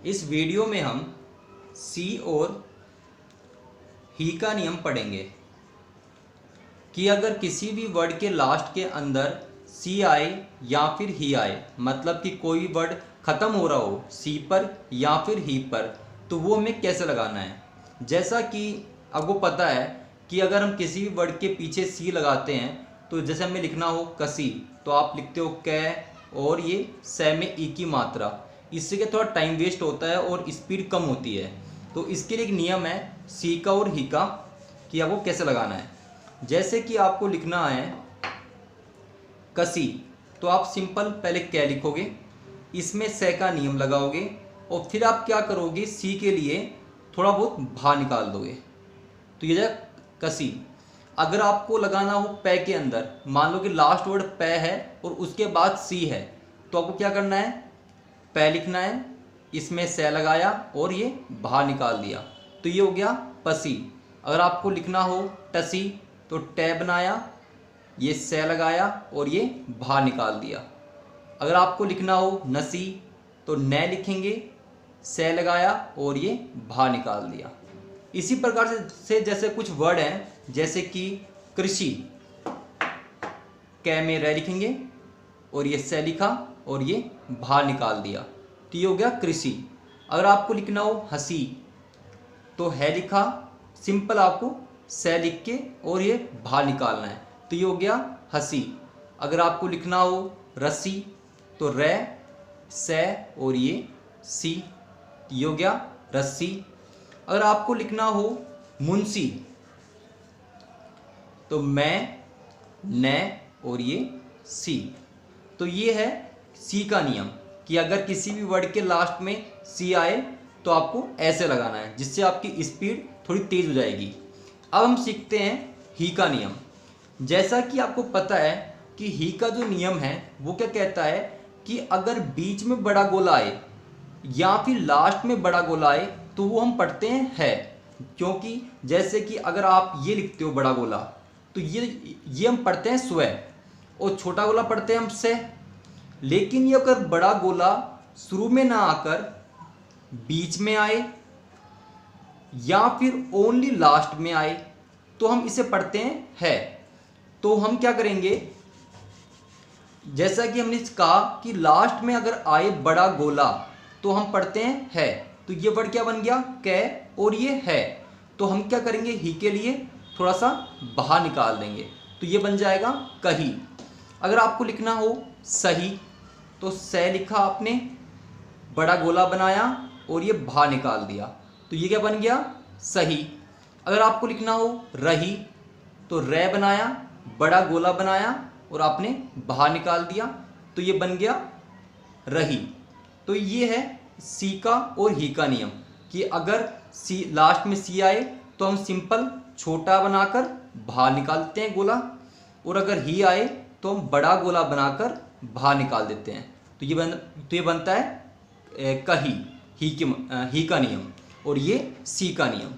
इस वीडियो में हम सी और ही का नियम पढ़ेंगे कि अगर किसी भी वर्ड के लास्ट के अंदर सी आए या फिर ही आए, मतलब कि कोई वर्ड ख़त्म हो रहा हो सी पर या फिर ही पर, तो वो हमें कैसे लगाना है। जैसा कि आपको पता है कि अगर हम किसी भी वर्ड के पीछे सी लगाते हैं तो जैसे हमें लिखना हो कसी, तो आप लिखते हो कै और ये सै में ई की मात्रा। इससे क्या थोड़ा टाइम वेस्ट होता है और स्पीड कम होती है। तो इसके लिए एक नियम है सी का और ही का कि आपको कैसे लगाना है। जैसे कि आपको लिखना है कसी, तो आप सिंपल पहले कै लिखोगे, इसमें सै का नियम लगाओगे और फिर आप क्या करोगे, सी के लिए थोड़ा बहुत भा निकाल दोगे, तो ये जाए कसी। अगर आपको लगाना हो पै के अंदर, मान लो कि लास्ट वर्ड पै है और उसके बाद सी है, तो आपको क्या करना है, पै लिखना है, इसमें सै लगाया और ये भा निकाल दिया, तो ये हो गया पसी। अगर आपको लिखना हो टसी, तो टै बनाया, ये सै लगाया और ये भा निकाल दिया। अगर आपको लिखना हो नसी, तो नै लिखेंगे, सै लगाया और ये भा निकाल दिया। इसी प्रकार से जैसे कुछ वर्ड हैं, जैसे कि कृषि, कै में रै लिखेंगे और ये सै लिखा और ये भा निकाल दिया, तो ये हो गया कृषि। अगर आपको लिखना हो हंसी, तो है लिखा, सिंपल आपको सै लिख के और ये भा निकालना है, तो ये हो गया हंसी। अगर आपको लिखना हो रस्सी, तो रै सै और ये सी, ये हो गया रस्सी। अगर आपको लिखना हो मुंशी, तो मैं नै और ये सी, तो ये है सी का नियम कि अगर किसी भी वर्ड के लास्ट में सी आए तो आपको ऐसे लगाना है, जिससे आपकी स्पीड थोड़ी तेज हो जाएगी। अब हम सीखते हैं ही का नियम। जैसा कि आपको पता है कि ही का जो नियम है वो क्या कहता है कि अगर बीच में बड़ा गोला आए या फिर लास्ट में बड़ा गोला आए तो वो हम पढ़ते हैं है। क्योंकि जैसे कि अगर आप ये लिखते हो बड़ा गोला, तो ये हम पढ़ते हैं स्व, और छोटा गोला पढ़ते हैं हम से। लेकिन ये अगर बड़ा गोला शुरू में ना आकर बीच में आए या फिर ओनली लास्ट में आए, तो हम इसे पढ़ते हैं है। तो हम क्या करेंगे, जैसा कि हमने कहा कि लास्ट में अगर आए बड़ा गोला तो हम पढ़ते हैं है, तो ये वर्ड क्या बन गया, कै और ये है। तो हम क्या करेंगे, ही के लिए थोड़ा सा भा निकाल देंगे, तो ये बन जाएगा कही। अगर आपको लिखना हो सही, तो सै लिखा आपने, बड़ा गोला बनाया और ये भा निकाल दिया, तो ये क्या बन गया सही। अगर आपको लिखना हो रही, तो रै बनाया, बड़ा गोला बनाया और आपने भा निकाल दिया, तो ये बन गया रही। तो ये है सी का और ही का नियम कि अगर सी लास्ट में सी आए तो हम सिंपल छोटा बनाकर भा निकालते हैं गोला, और अगर ही आए तो हम बड़ा गोला बनाकर भा निकाल देते हैं, तो ये बनता है कही, ही का नियम, और ये सी का नियम।